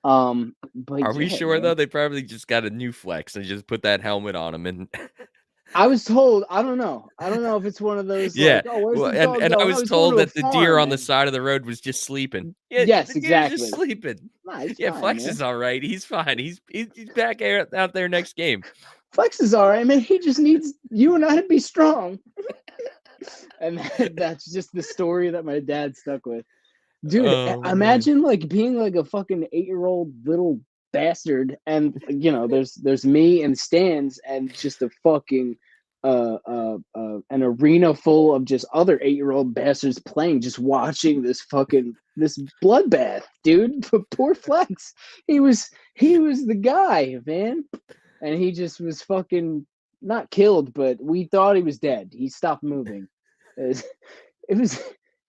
But Are we yeah, sure though? man. They probably just got a new Flex and just put that helmet on him and I was told. I don't know. I don't know if it's one of those yeah. like, oh, where's Well, the and dog and I going? Oh, was he's going told to a that the deer farm. on the And side of the road was just sleeping. Yeah, yes, the deer's just exactly. sleeping. Nah, he's Yeah, fine, Flex man. is all right. He's fine. He's back out there next game. Flex is all right, man. He just needs you and I to be strong. And that's just the story that my dad stuck with. Dude, Oh man. imagine like being like a fucking 8-year-old little bastard, and there's me in the stands, and just a fucking an arena full of just other 8-year-old bastards playing, just watching this bloodbath, dude. Poor Flex. He was the guy, man, and he just was fucking not killed, but we thought he was dead. He stopped moving. It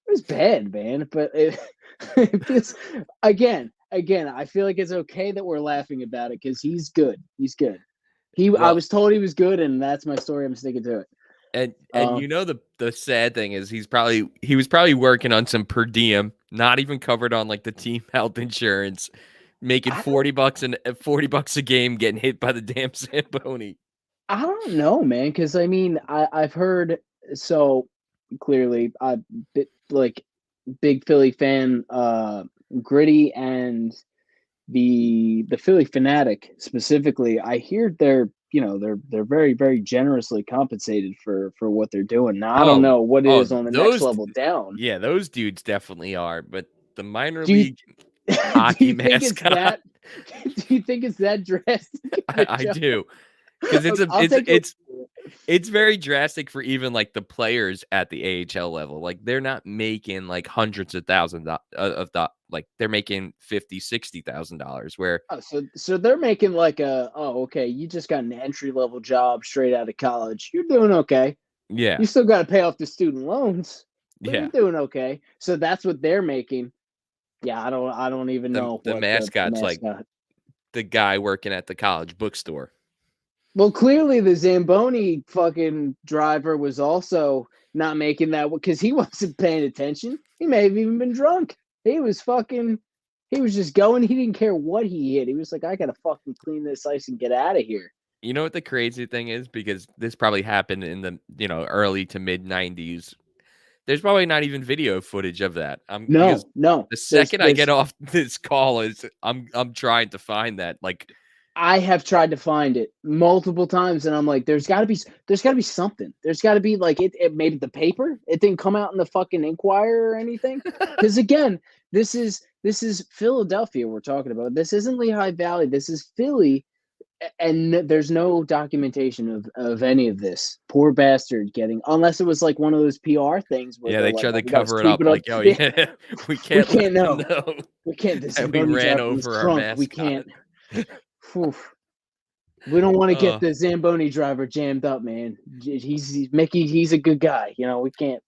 was bad, man. But it feels again. I feel like it's okay that we're laughing about it because he's good. He's good. I Well, was told he was good, and that's my story. I'm sticking to it. and you know the sad thing is he was probably working on some per diem, not even covered on like the team health insurance, making I don't, $40 a game, getting hit by the damn Zamboni. I don't know, man. Because I mean, I've heard so clearly. Like big Philly fan, Gritty and the Philly Fanatic specifically. I hear they're very very generously compensated for what they're doing. Now I don't Oh, know what it oh, is on the next those level down. yeah, those dudes definitely are, but the minor Do you league do hockey you think it's mascot, that? Do you think it's that drastic of a I jump? do, because I'll take it. it's very drastic for even like the players at the AHL level. Like they're not making like hundreds of thousands like they're making 50, $60,000 where So they're making like okay, you just got an entry level job straight out of college. You're doing okay. yeah, You still got to pay off the student loans, but you're yeah. doing okay. So that's what they're making. Yeah, I don't even know The what the mascot's like mascot. the guy working at the college bookstore. Well, clearly the Zamboni fucking driver was also not making that because he wasn't paying attention. He may have even been drunk. He was just going. He didn't care what he hit. He was like, I gotta fucking clean this ice and get out of here. You know what the crazy thing is? Because this probably happened in the early to mid '90s. There's probably not even video footage of that. Because No, no. the There's second I get there's off this call is I'm trying to find that. Like, I have tried to find it multiple times, and I'm like, there's gotta be something. There's gotta be like it maybe the paper. It didn't come out in the fucking Inquirer or anything. Because again, this is Philadelphia we're talking about. This isn't Lehigh Valley. This is Philly, and there's no documentation of any of this. Poor bastard getting unless it was like one of those PR things where yeah, they're they like, try oh, to we gotta cover it sweep up. it up. Like, oh Yeah, yeah, we we can't can't let them know. know We can't. This that we Zamboni ran driver was over our drunk. We mascot. can't. Whew. We don't want to get Oh, the Zamboni driver jammed up, man. Mickey. He's a good guy. We can't.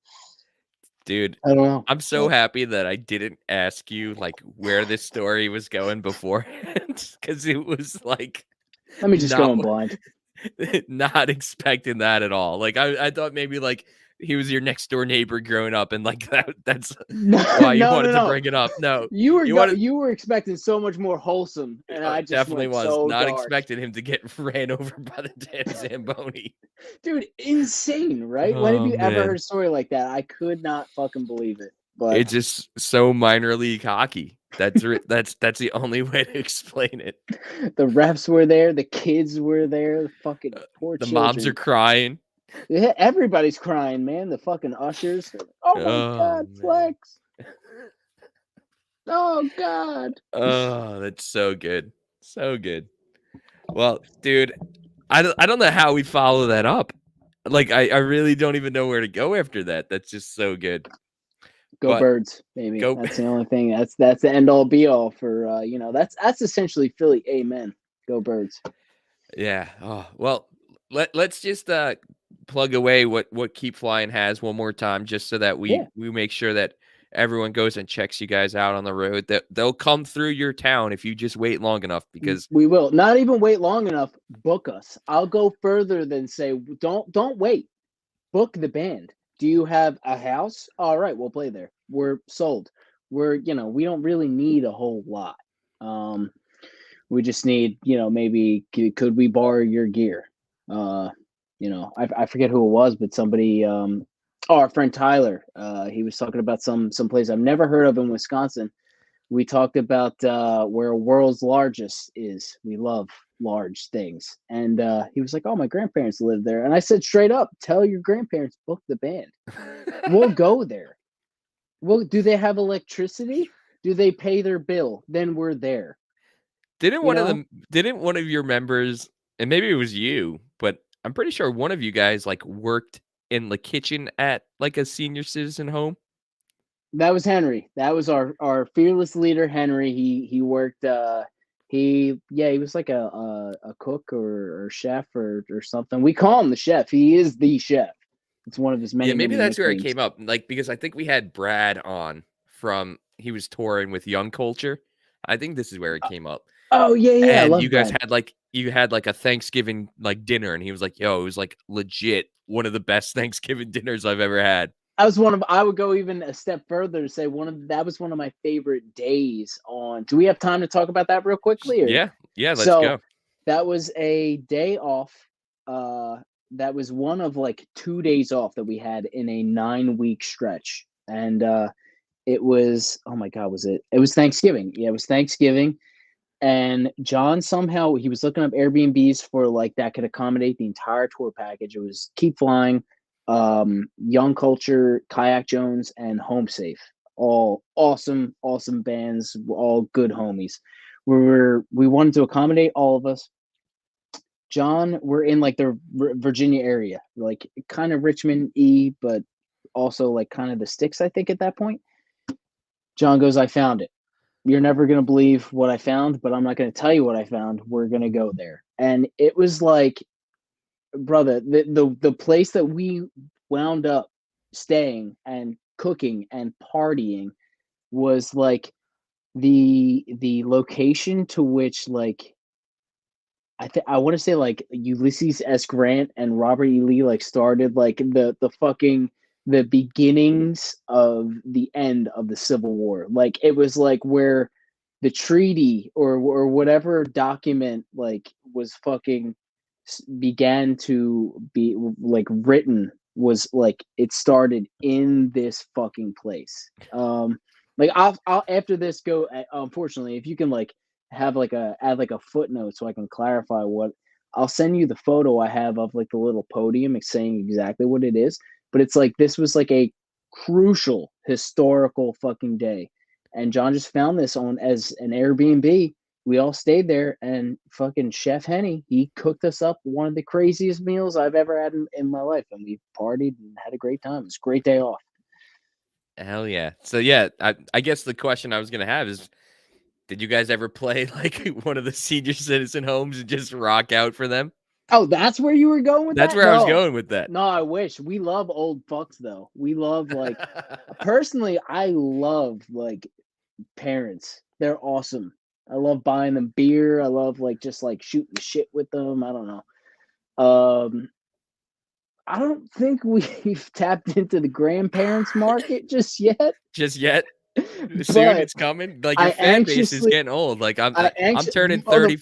dude, I don't know. I'm so But happy that I didn't ask you like where this story was going beforehand because it was like let me just go not in blind. not expecting that at all. Like I thought maybe like he was your next door neighbor growing up and like that's No, why you no, no, wanted to no. bring it up. No. You were You wanted you were expecting so much more wholesome, and I just definitely went was so not dark. expecting him to get ran over by the damn Zamboni. Dude, insane, right? When have Oh you ever heard man. a story like that? I could not fucking believe it. But It's just so minor league hockey. That's the only way to explain it. the refs were there, the kids were there, the fucking poor The moms are children. crying. Yeah, everybody's crying, man. The fucking ushers. Oh my Oh god, man. Flex. Oh god. Oh, that's so good. So good. Well, dude, I don't know how we follow that up. Like I really don't even know where to go after that. That's just so good. Go But birds, maybe. go That's the only thing. That's the end all be all for that's essentially Philly. Amen. Go birds. yeah. Oh, well, let's just plug away what Keep Flying has one more time just so that Yeah. we make sure that everyone goes and checks you guys out on the road. That they'll come through your town if you just wait long enough because We will not even wait long enough. Book us. I'll go further than say don't wait. Book the band. Do you have a house? All right, we'll play there. We're sold. We don't really need a whole lot. Um, we just need, maybe could we borrow your gear? I forget who it was, but somebody, our friend Tyler, he was talking about some place I've never heard of in Wisconsin. We talked about where world's largest is. We love large things. And he was like, oh, my grandparents live there. And I said straight up, tell your grandparents, book the band. We'll go there. Well, do they have electricity? Do they pay their bill? Then we're there. didn't You one of know? them didn't one of your members and maybe it was you, but I'm pretty sure one of you guys like worked in the kitchen at like a senior citizen home. That was Henry. That was our fearless leader, Henry. He worked. He was like a cook or chef or something. We call him the chef. He is the chef. It's one of his Yeah, many maybe many that's where it nicknames. came up. Like because I think we had Brad on from he was touring with Young Culture. I think this is where it came up. Oh yeah, yeah. I And you love guys Brad. had like a Thanksgiving like dinner, and he was like, "Yo, it was like legit one of the best Thanksgiving dinners I've ever had." That was one of. I would go even a step further to say that was one of my favorite days on. Do we have time to talk about that real quickly? Or Yeah, yeah, let's so go. that was a day off. Uh, that was one of like 2 days off that we had in a 9 week stretch, and it was oh my god, was it? It was Thanksgiving. Yeah, it was Thanksgiving. And John somehow he was looking up Airbnbs for like that could accommodate the entire tour package. It was Keep Flying, Young Culture, Kayak Jones, and Home Safe. All awesome, awesome bands, all good homies. We wanted to accommodate all of us. John, we're in like the Virginia area, like kind of Richmond E, but also like kind of the sticks, I think, at that point. John goes, I found it. You're never going to believe what I found, but I'm not going to tell you what I found. We're going to go there. And it was like, brother, the place that we wound up staying and cooking and partying was like the location to which like I want to say like Ulysses S. Grant and Robert E. Lee like started like the fucking the beginnings of the end of the Civil War. Like it was like where the treaty or whatever document like was fucking began to be like written was like it started in this fucking place. Like I'll after this go unfortunately if you can like have like a add like a footnote so I can clarify what I'll send you the photo I have of like the little podium saying exactly what it is. But it's like this was like a crucial historical fucking day. And John just found this on as an Airbnb. We all stayed there and fucking Chef Henny, he cooked us up one of the craziest meals I've ever had in my life. And we partied and had a great time. It's a great day off. Hell yeah. So yeah, I guess the question I was gonna have is, did you guys ever play like one of the senior citizen homes and just rock out for them? Oh, that's where you were going with That's that? where I was No. going with that. No, I wish. We love old fucks though. We love like personally, I love like parents. They're awesome. I love buying them beer. I love like just like shooting shit with them. I don't know. I don't think we've tapped into the grandparents market just yet, Just yet. Soon but it's coming. Like your I fan base is anxiously getting old. Like I I'm anxiously turning 30.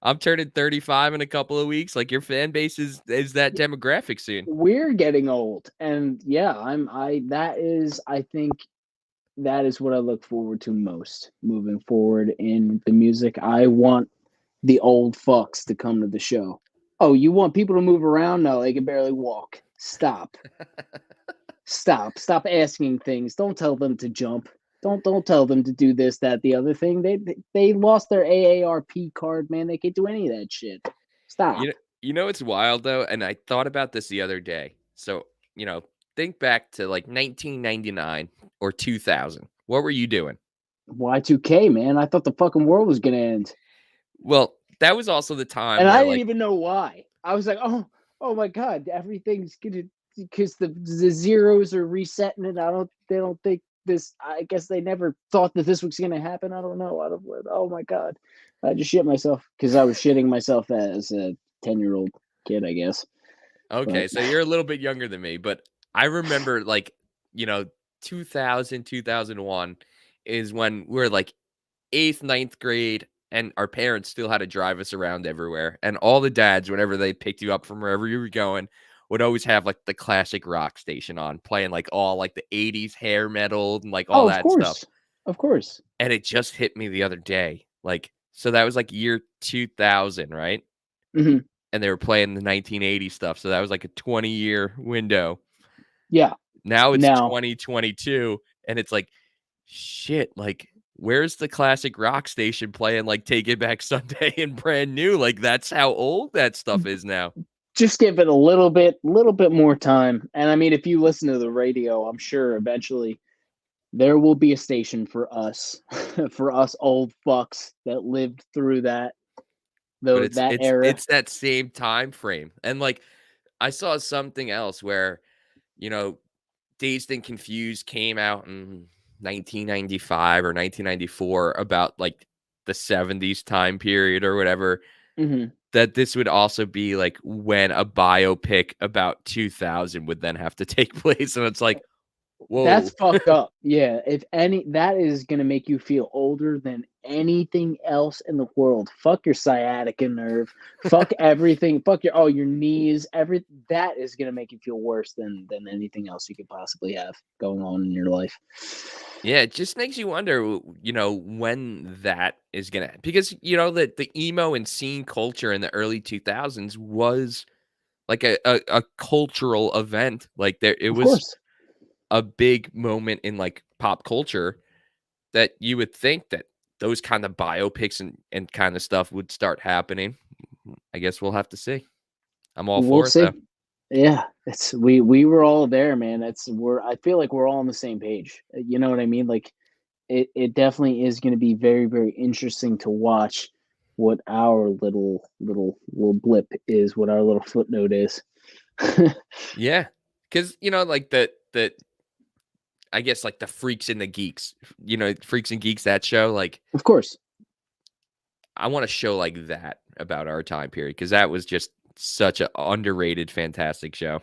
I'm turning 35 in a couple of weeks. Like your fan base is that demographic soon. we're getting old. And yeah, that is I think that is what I look forward to most moving forward in the music. I want the old fucks to come to the show. Oh, you want people to move around? No, they can barely walk. Stop. Stop asking things. Don't tell them to jump. Don't tell them to do this, that, the other thing. They lost their AARP card, man. They can't do any of that shit. You Stop. know, you know it's wild though, and I thought about this the other day. So, think back to like 1999 or 2000. What were you doing? Y2K, man. I thought the fucking world was gonna end. Well, that was also the time And I where didn't like even know why. I was like, oh my god, everything's gonna because the zeros are resetting it. They don't think this. I guess they never thought that this was gonna happen. I don't know. I don't. Oh my god, I just shit myself because I was shitting myself as a 10-year-old kid, I guess. But okay, so you're a little bit younger than me, but I remember like, 2000, 2001 is when we're like 8th, ninth grade, and our parents still had to drive us around everywhere. And all the dads, whenever they picked you up from wherever you were going, would always have like the classic rock station on, playing like all like the 80s hair metal and like all oh, of that stuff. course, of course. And it just hit me the other day. Like, so that was like year 2000, right? Hmm. And they were playing the 1980 stuff. So that was like a 20-year window. Yeah. Now it's Now 2022 and it's like, shit, like where's the classic rock station playing like Take It Back Sunday and Brand New? Like that's how old that stuff is now. just give it a little bit more time. And I mean, if you listen to the radio, I'm sure eventually there will be a station for us, for us old fucks that lived through that, But though it's that it's era. it's that same time frame. And like I saw something else where, you know, Dazed and Confused came out in 1995 or 1994 about like the 70s time period or whatever, Hmm. that this would also be like when a biopic about 2000 would then have to take place. And it's like, That's whoa. fucked up. Yeah, if any, that is gonna make you feel older than anything else in the world. Fuck your sciatica nerve. Fuck everything. Fuck your knees. That is gonna make you feel worse than anything else you could possibly have going on in your life. Yeah, it just makes you wonder, you know, when that is gonna, because you know that the emo and scene culture in the early 2000s was like a cultural event. Like it Of was course. a big moment in like pop culture that you would think that those kind of biopics and kind of stuff would start happening. I guess we'll have to see. I'm all We'll for it though. see. Yeah, it's we were all there, man. I feel like we're all on the same page. You know what I mean? Like it definitely is going to be very very interesting to watch what our little blip is, what our little footnote is. Yeah, because you know, like the I guess like the Freaks and the Geeks, you know, Freaks and Geeks, that show. Like Of course, I want a show like that about our time period because that was just such an underrated, fantastic show.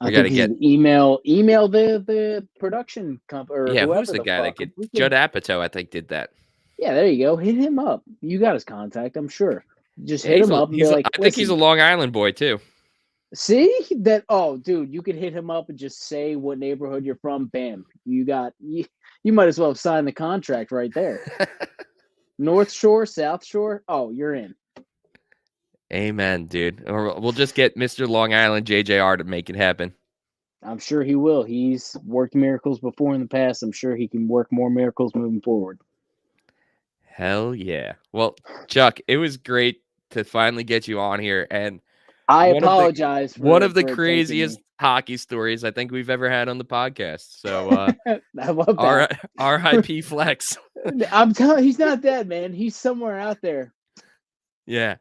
I We got think to you get, should email the production comp or yeah. Who's whoever the the guy that fuck. could? We Judd could, Apatow, I think, did that. yeah, there you go. Hit him up. You got his contact, I'm sure. Just hit him up and be like, I think he's a listen. Long Island boy too. See that? Oh, dude, you could hit him up and just say what neighborhood you're from. Bam, you might as well have signed the contract right there. North Shore, South Shore. Oh, you're in. Amen, dude. Or we'll just get Mr. Long Island JJR to make it happen. I'm sure he will. He's worked miracles before in the past. I'm sure he can work more miracles moving forward. Hell yeah. Well, Chuck, it was great to finally get you on here, and I one of the apologize one of the for taking craziest me. hockey stories I think we've ever had on the podcast. So, I love R that. R.I.P. Flex. I'm telling he's not dead, man. He's somewhere out there. Yeah.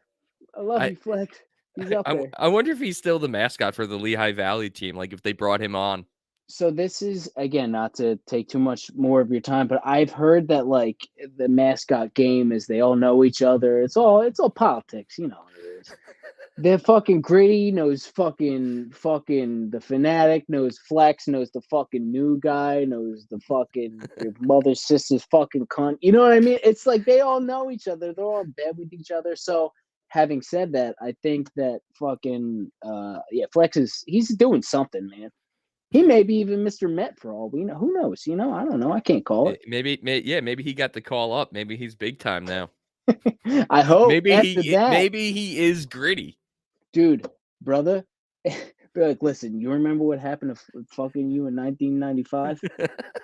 I love I you, Flex. He's up there. I wonder if he's still the mascot for the Lehigh Valley team, like if they brought him on. So this is again not to take too much more of your time, but I've heard that like the mascot game is they all know each other. It's all politics, you know what it is. The fucking Gritty knows fucking the Fanatic knows Flex knows the fucking new guy knows the fucking your mother's sister's fucking cunt. You know what I mean? It's like they all know each other. They're all in bed with each other. So having said that, I think that fucking yeah, Flex he's doing something, man. He may be even Mr. Met for all we know. Who knows? You know, I don't know. I can't call it. Maybe he got the call up. Maybe he's big time now. I hope after that, Maybe he is Gritty. dude, brother, be like, listen, you remember what happened to fucking you in 1995?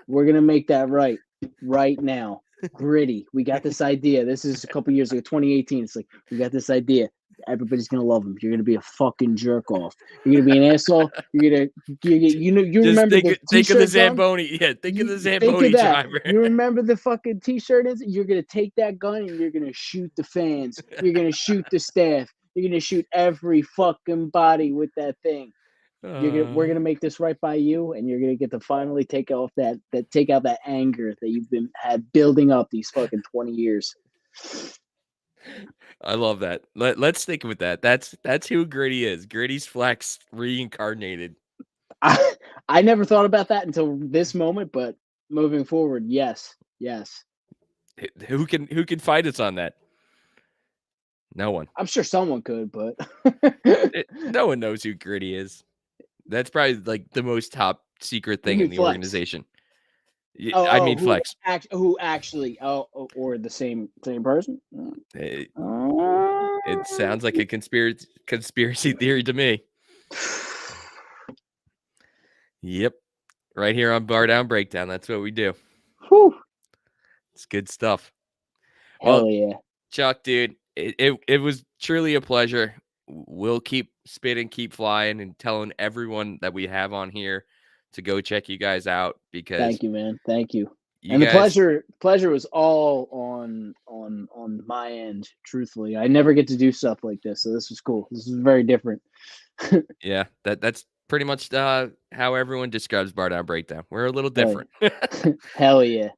We're gonna make that right now. Gritty. We got this idea. This is a couple years ago, 2018. It's like we got this idea. Everybody's gonna love him. You're gonna be a fucking jerk off. You're gonna be an asshole. You Just remember the think of the t-shirt gun? Zamboni. Yeah, think of the Think of Zamboni that. driver. You remember the fucking t-shirt is? You're gonna take that gun and you're gonna shoot the fans. You're gonna shoot the staff. You're gonna shoot every fucking body with that thing. We're gonna make this right by you, and you're gonna get to finally take off take out that anger that you've been had building up these fucking 20 years. I love that. Let's stick with that. That's who Gritty is. Gritty's Flex reincarnated. I never thought about that until this moment, but moving forward, yes. Who can fight us on that? No one. I'm sure someone could, but No one knows who Gritty is. That's probably like the most top secret you thing in mean the Flex? organization. I Oh, mean Flex. who actually? Oh, or the same person? It, Uh, it sounds like a conspiracy theory to me. Yep. Right here on Bar Down Breakdown. That's what we do. Whew. It's good stuff. Well, Hell yeah. Chuck, dude, it was truly a pleasure. we'll keep spitting, keep flying, and telling everyone that we have on here to go check you guys out because Thank you, man. Thank you. you And the guys, pleasure was all on my end. Truthfully, I never get to do stuff like this, so this was cool. This is very different. yeah, that's pretty much how everyone describes Bar Down Breakdown. We're a little Hell, different. hell yeah.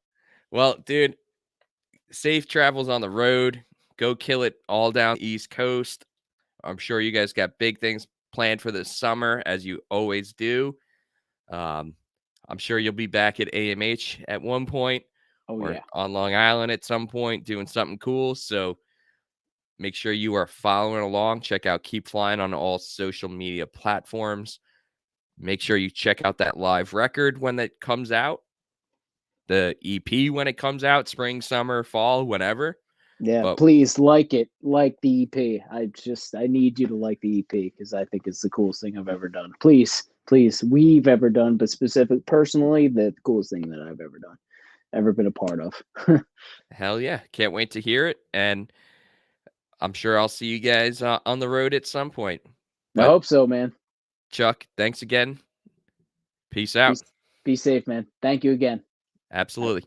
Well, dude, safe travels on the road. Go kill it all down the East Coast. I'm sure you guys got big things planned for this summer, as you always do. Um, I'm sure you'll be back at AMH at one point Oh or yeah. on Long Island at some point doing something cool. So make sure you are following along. Check out Keep Flying on all social media platforms. Make sure you check out that live record when that comes out, the EP when it comes out, spring, summer, fall, whenever. Yeah, But please like it, like the EP. I need you to like the EP because I think it's the coolest thing I've ever done. Please, we've ever done, but specific personally, the coolest thing that I've ever done, ever been a part of. hell yeah, can't wait to hear it. And I'm sure I'll see you guys on the road at some point. I But hope so, man. Chuck, thanks again. Peace out. Be, be safe, man. Thank you again. Absolutely.